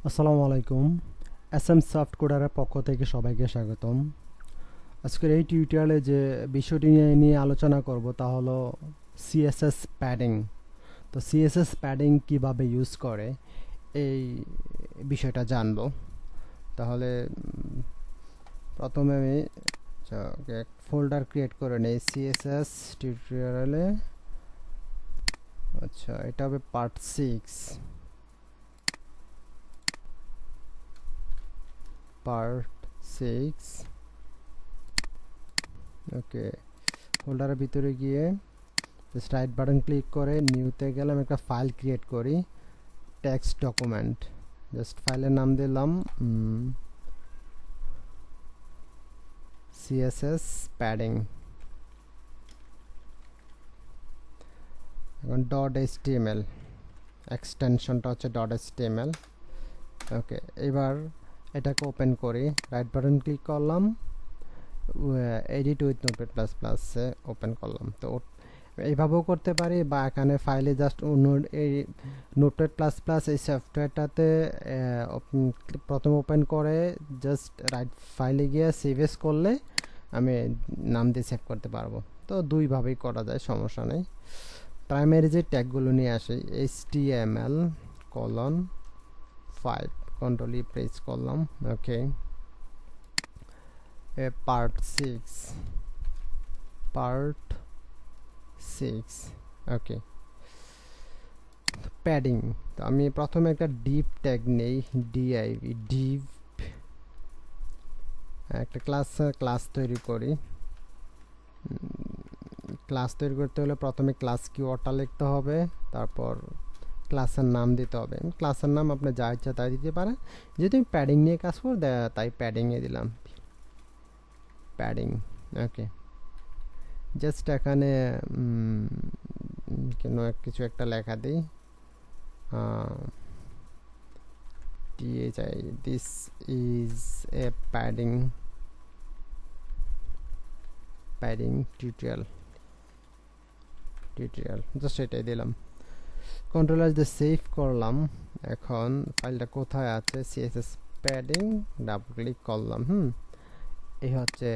আসসালামু আলাইকুম। SM soft কোডারের পক্ষ থেকে সবাইকে স্বাগতম। আজকের এই টিউটোরিয়ালে যে বিষয়টি নিয়ে আলোচনা করব তা হলো সিএসএস প্যাডিং। তো সিএসএস প্যাডিং কিভাবে ইউজ করে এই বিষয়টা জানবো। তাহলে প্রথমে আমি এক ফোল্ডার ক্রিয়েট করে নেই সিএসএস টিউটোরিয়ালে। আচ্ছা, এটা হবে পার্ট 6 ওকে। ফোল্ডারের ভিতরে গিয়ে জাস্ট রাইট বাটন ক্লিক করে নিউতে গেলাম, একটা ফাইল ক্রিয়েট করি, টেক্সট ডকুমেন্ট। জাস্ট ফাইলের নাম দিলাম সিএসএস প্যাডিং। এখন ডট এইচটিএমএল এক্সটেনশনটা হচ্ছে ডট এইচটিএমএল। ওকে, এবার এটাকে ওপেন করি, রাইট বাটন ক্লিক করলাম, এডিট উইথ নোটপ্যাড প্লাস প্লাসে ওপেন করলাম। তো এইভাবেও করতে পারি, বা এখানে ফাইলে জাস্ট এই নোটপ্যাড প্লাস প্লাস এই সফটওয়্যারটাতে প্রথম ওপেন করে জাস্ট রাইট ফাইলে গিয়ে সেভ এস করলে আমি নাম দিয়ে সেভ করতে পারবো। তো দুইভাবেই করা যায়, সমস্যা নেই। প্রাইমারি যে ট্যাগগুলো নিয়ে আসি, HTML:5 কন্ট্রোল ই প্রেস করলাম। ওকে, পার্ট 6 ওকে। প্যাডিং, তো আমি প্রথমে একটা ডিভ ট্যাগ নেই, ডিভ একটা ক্লাস তৈরি করি। ক্লাস তৈরি করতে হলে প্রথমে ক্লাস কিওয়ার্ডটা লিখতে হবে, তারপর ক্লাসের নাম দিতে হবে। ক্লাসের নাম আপনি যা ইচ্ছা তাই দিতে পারেন, যেহেতু আমি প্যাডিং নিয়ে কাজ করব তাই প্যাডিংয়ে দিলাম, প্যাডিং। ওকে, জাস্ট এখানে কেন কিছু একটা লেখা দিই, this is a padding tutorial just এটাই দিলাম। কন্ট্রোল দিয়ে সেভ করলাম। এখন ফাইলটা কোথায় আছে, সিএসএস প্যাডিং, ডাবল ক্লিক করলাম। এই হচ্ছে,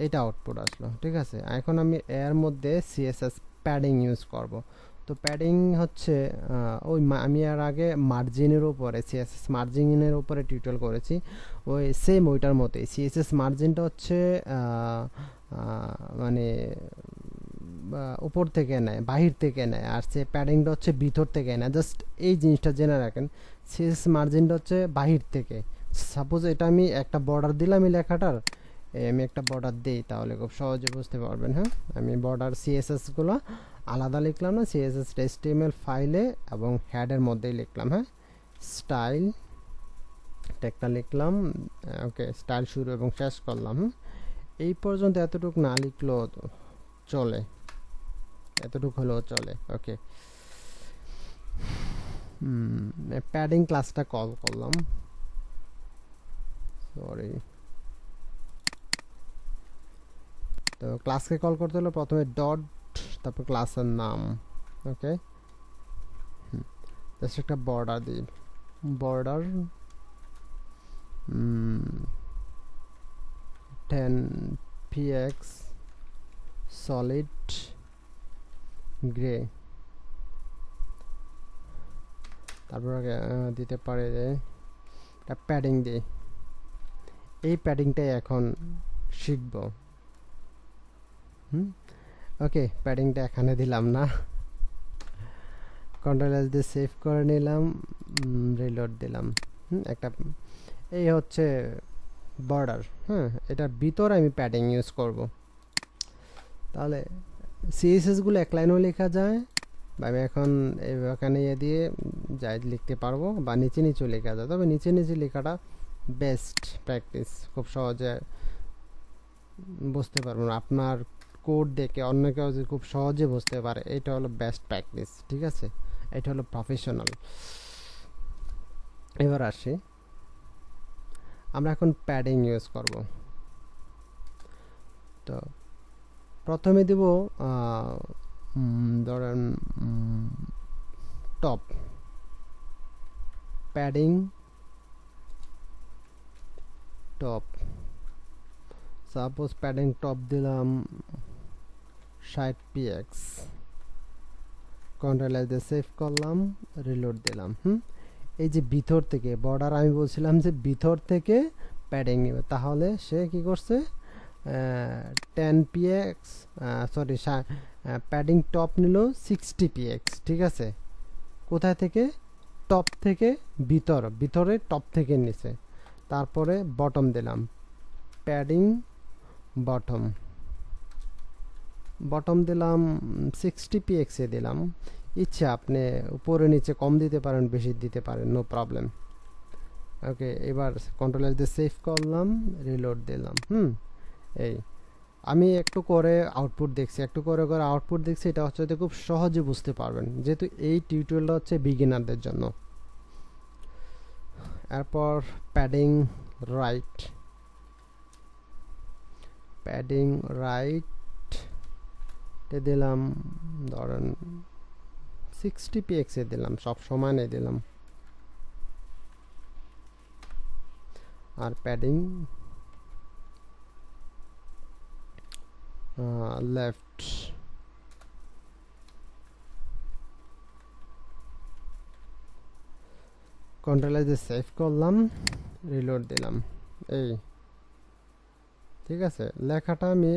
এটা আউটপুট আসলো, ঠিক আছে। এখন আমি এর মধ্যে সিএসএস প্যাডিং ইউজ করব। তো প্যাডিং হচ্ছে আমি এর আগে মার্জিনের উপরে, সিএসএস মার্জিনের উপরে টিউটোরিয়াল করেছি, ওই সেম ওইটার মতোই। সিএসএস মার্জিনটা হচ্ছে মানে উপর থেকে নেয়, বাহির থেকে নেয়, আর সে প্যাডিংটা হচ্ছে ভিতর থেকে নেয়। জাস্ট এই জিনিসটা জেনে রাখেন, সিএসএস মার্জিনটা হচ্ছে বাহির থেকে। সাপোজ এটা আমি একটা বর্ডার দিলাম এই লেখাটার, আমি একটা বর্ডার দিই, তাহলে খুব সহজে বুঝতে পারবেন। হ্যাঁ, আমি বর্ডার সিএসএস গুলো আলাদা লিখলাম না, সিএসএস এইচটিএমএল ফাইলে এবং হেডের মধ্যেই লিখলাম। হ্যাঁ, স্টাইল ট্যাগটা লিখলাম। ওকে, স্টাইল শুরু এবং শেষ করলাম। এই পর্যন্ত এতটুকু না লিখলেও চলে, এতটুকু হলেও চলে। ওকে, প্যাডিং ক্লাসটা কল করলাম, সরি। তো ক্লাসকে কল করতে হলে প্রথমে ডট, তারপর ক্লাসের নাম। ওকে, জাস্ট একটা বর্ডার দিই, বর্ডার 10 px সলিড গ্রে। তারপর দিতে পারে যে একটা প্যাডিং দিই, এই প্যাডিংটাই এখন শিখব। ওকে, প্যাডিংটা এখানে দিলাম না, কন্ট্রোল এস দিয়ে সেভ করে নিলাম, রিলোড দিলাম। একটা এই হচ্ছে বর্ডার। এটার ভিতরে আমি প্যাডিং ইউজ করব। তাহলে সিএসএস গুলো এক লাইনেও লেখা যায়, বা আমি এখন এখানে দিয়ে যাই লিখতে পারবো, বা নিচে নিচেও লেখা যায়। তবে নিচে নিচে লেখাটা বেস্ট প্র্যাকটিস, খুব সহজে বুঝতে পারবেন। আপনার কোড দেখে অন্য কেউ যদি খুব সহজে বুঝতে পারে, এটা হলো বেস্ট প্র্যাকটিস, ঠিক আছে। এটা হলো প্রফেশনাল। এবার আসি, আমরা এখন প্যাডিং ইউজ করব। তো প্রথমে দেব ধরেন top padding top, suppose padding top দিলাম 60 px, কন্ট্রোল এস দিয়ে সেভ করলাম, রিলোড দিলাম। এই যে ভিতর থেকে বর্ডার, আমি বলছিলাম যে ভিতর থেকে প্যাডিং নেবে, তাহলে সে কি করছে 10 px, সরি প্যাডিং টপ নিল 60 px, ঠিক আছে। কোথায় থেকে? টপ থেকে, ভিতরে টপ থেকে নিচে। তারপরে বটম দিলাম, প্যাডিং বটম দিলাম 60 px এ দিলাম। ইচ্ছা আপনি উপরে নিচে কম দিতে পারেন, বেশি দিতে পারেন, নো প্রবলেম। ওকে, এবার কন্ট্রোল এস দিয়ে সেভ করলাম, রিলোড দিলাম। এই আমি একটু করে আউটপুট দেখছি, এটা হচ্ছে খুব সহজে বুঝতে পারবেন, যেহেতু এই টিউটোরিয়ালটা হচ্ছে বিগিনারদের জন্য। এরপর প্যাডিং রাইট দিলাম, ধরেন 60 px এ দিলাম, সব সমানে দিলাম। আর প্যাডিং লেফট, কন্ট্রোল এস দিয়ে সেভ করলাম, রিলোড দিলাম। এই ঠিক আছে, লেখাটা আমি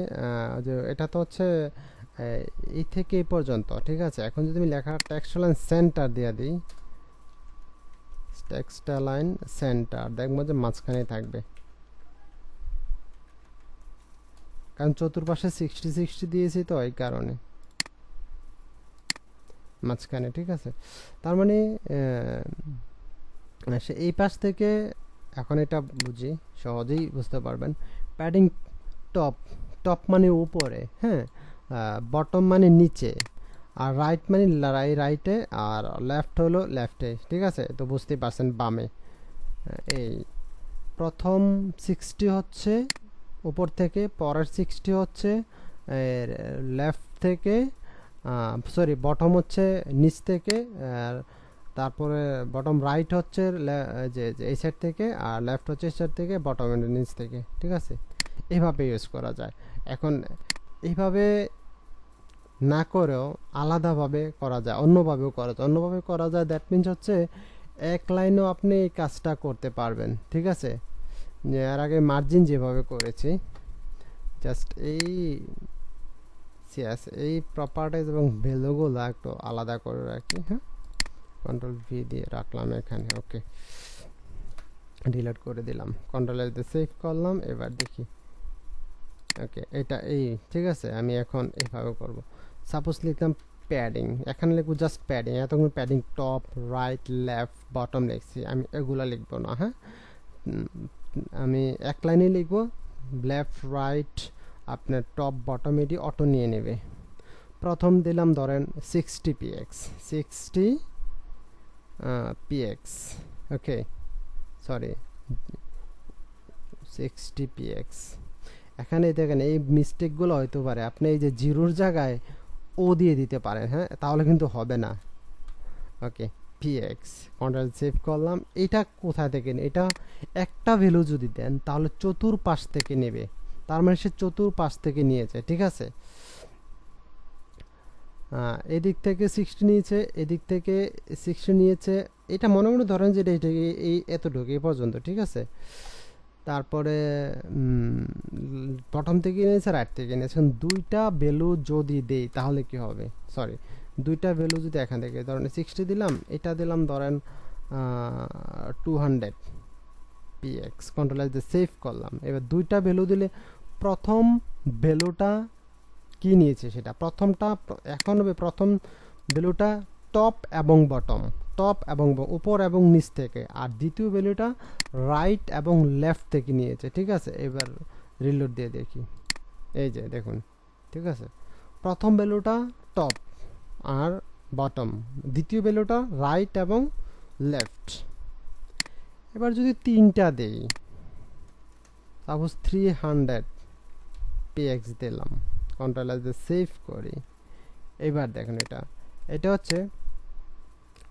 যে এটা তো হচ্ছে এই থেকে এই পর্যন্ত, ঠিক আছে। এখন যদি আমি লেখার টেক্সট লাইন সেন্টার দিয়ে দিই, টেক্সট লাইন সেন্টার, দেখবো যে মাঝখানে থাকবে, কারণ চতুর্পাশে 60 দিয়েছি তো, এই কারণে মাঝখানে, ঠিক আছে। তার মানে সে এই পাশ থেকে, এখন এটা বুঝি, সহজেই বুঝতে পারবেন। প্যাডিং টপ মানে উপরে, বটম মানে নিচে, আর রাইট মানে রাইটে, আর লেফট হলো লেফটে, ঠিক আছে। তো বুঝতেই পারছেন বামে। এই প্রথম 60 হচ্ছে উপর থেকে, পরের 60 হচ্ছে লেফট থেকে, সরি বটম হচ্ছে নিচ থেকে, আর তারপরে বটম রাইট হচ্ছে যে এই সাইড থেকে, আর লেফট হচ্ছে এই সাইড থেকে, বটম নিচ থেকে, ঠিক আছে। এইভাবে ইউজ করা যায়। এখন এইভাবে না করেও আলাদাভাবে করা যায়, অন্যভাবেও করা যায়। দ্যাট মিনস হচ্ছে এক লাইনেও আপনি এই কাজটা করতে পারবেন, ঠিক আছে। এর আগে মার্জিন যেভাবে করেছি, জাস্ট এই প্রপার্টিজ এবং ভ্যালুগুলো একটু আলাদা করে রাখি। কন্ট্রোল ভি দিয়ে রাখলাম এখানে। ওকে, ডিলিট করে দিলাম, কন্ট্রোল এস দিয়ে সেভ করলাম। এবার দেখি, ওকে, এটা ঠিক আছে। আমি এখন এইভাবে করব। সাপোজ লিখলাম প্যাডিং, এখানে লিখবো জাস্ট প্যাডিং, এতক্ষণ padding top right left bottom লিখছি, আমি এগুলা লিখবো না। আমি এক লাইনে লিখবো, লেফট রাইট, আপনার টপ বটম এটি অটো নিয়ে নেবে। প্রথম দিলাম ধরেন 60 px, ওকে, সরি 60 px। এখানে দেখেন এই মিস্টেকগুলো হইতে পারে, আপনি এই যে জিরোর জায়গায় ও দিয়ে দিতে পারেন, তাহলে কিন্তু হবে না। ওকে, px, কন্ট্রোল সেভ করলাম। এটা কোথা থেকে, এটা একটা ভ্যালু যদি দেন তাহলে চতুর্পাশ থেকে নেবে, তার মানে সে চতুর্পাশ থেকে নিয়েছে, ঠিক আছে। এদিক থেকে 60 নিয়েছে, এদিক থেকে 60 নিয়েছে, এটা মনে মনে ধরেন যে এটা এই এতটুকু এই পর্যন্ত, ঠিক আছে। তারপরে বটম থেকে নিয়েছে, রাইট থেকে নিয়েছে। দুইটা ভ্যালু যদি দেই তাহলে কি হবে, সরি, দুইটা ভ্যালু যদি এখান থেকে ধরেন 60 দিলাম, এটা দিলাম ধরেন 200 px, কন্ট্রোল এস দিয়ে সেভ করলাম। এবার দুইটা ভ্যালু দিলে প্রথম ভ্যালুটা কি নিয়েছে, সেটা প্রথমটা এখন হবে, প্রথম ভ্যালুটা টপ এবং বটম, উপর এবং নিচ থেকে, আর দ্বিতীয় ভ্যালুটা রাইট এবং লেফট থেকে নিয়েছে, ঠিক আছে। এবার রিলোড দিয়ে দেখি, এই যে দেখুন, ঠিক আছে। প্রথম ভ্যালুটা টপ আর বটম, দ্বিতীয় ভ্যালুটা রাইট এবং লেফট। এবার যদি তিনটা দেই, সাপোজ 300 px দিলাম, কন্ট্রোল এস দিয়ে সেভ করি। এবার দেখেন এটা হচ্ছে,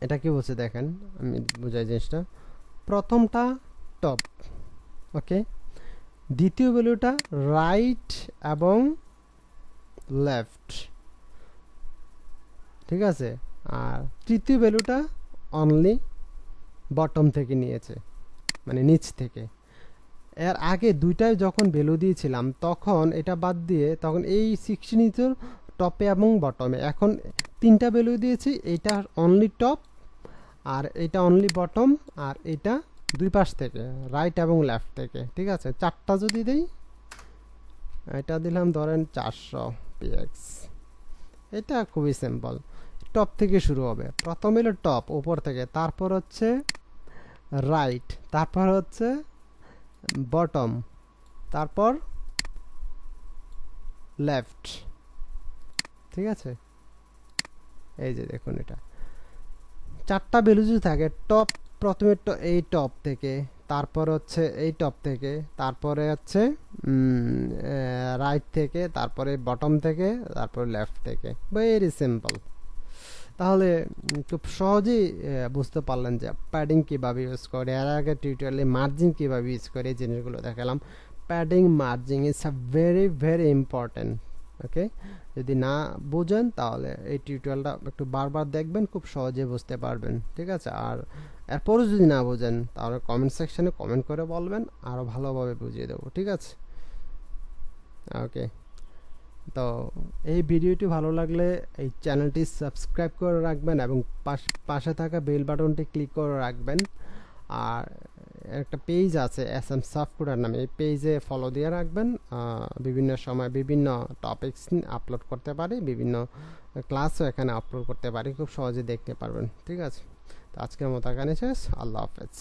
এটা কি বলছে দেখেন, আমি বুঝাই জিনিসটা। প্রথমটা টপ, ওকে, দ্বিতীয় ভ্যালুটা রাইট এবং লেফট, ঠিক আছে। আর তৃতীয় ভ্যালুটা অনলি বটম থেকে নিয়েছে, মানে নিচ থেকে। এর আগে দুইটাই যখন ভ্যালু দিয়েছিলাম তখন এটা বাদ দিয়ে তখন এই 16 টপে এবং বটমে, এখন তিনটা ভ্যালু দিয়েছি, এটা অনলি টপ আর এটা অনলি বটম আর এটা দুই পাশ থেকে রাইট এবং লেফট থেকে, ঠিক আছে। চারটা যদি দেই, এটা দিলাম ধরেন 400 px, এটা খুবই সিম্পল। টপ থেকে শুরু হবে, প্রথম হলো টপ উপর থেকে, তারপর হচ্ছে রাইট, তারপর হচ্ছে বটম, তারপর লেফট, ঠিক আছে। এই যে দেখুন, এটা চারটা ভ্যালু যদি থাকে, টপ প্রথমে এই টপ থেকে, তারপর হচ্ছে এই টপ থেকে, তারপরে হচ্ছে রাইট থেকে, তারপরে বটম থেকে, তারপরে লেফট থেকে। Very simple. তাহলে খুব সহজেই বুঝতে পারলেন যে প্যাডিং কীভাবে ইউজ করে। এর আগে টিউটোরিয়ালে মার্জিন কীভাবে ইউজ করে এই জিনিসগুলো দেখালাম। Padding margin is a very very important. Okay, যদি না বুঝেন তাহলে এই টিউটোরিয়ালটা একটু বারবার দেখবেন, খুব সহজে বুঝতে পারবেন, ঠিক আছে। আর এরপরও যদি না বোঝেন তাহলে কমেন্ট সেকশনে কমেন্ট করে বলবেন, আরও ভালোভাবে বুঝিয়ে দেবো, ঠিক আছে। ওকে, তো এই ভিডিওটি ভালো লাগলে এই চ্যানেলটি সাবস্ক্রাইব করে রাখবেন এবং পাশে থাকা বেল বাটনটি ক্লিক করে রাখবেন। আর একটা পেজ আছে SM সফটওয়্যার নামে, এই পেজে ফলো দিয়ে রাখবেন। বিভিন্ন সময় বিভিন্ন টপিকস আপলোড করতে পারি, বিভিন্ন ক্লাসও এখানে আপলোড করতে পারি, খুব সহজে দেখতে পারবেন, ঠিক আছে। তো আজকের মতো এখানে শেষ। আল্লাহ হাফেজ।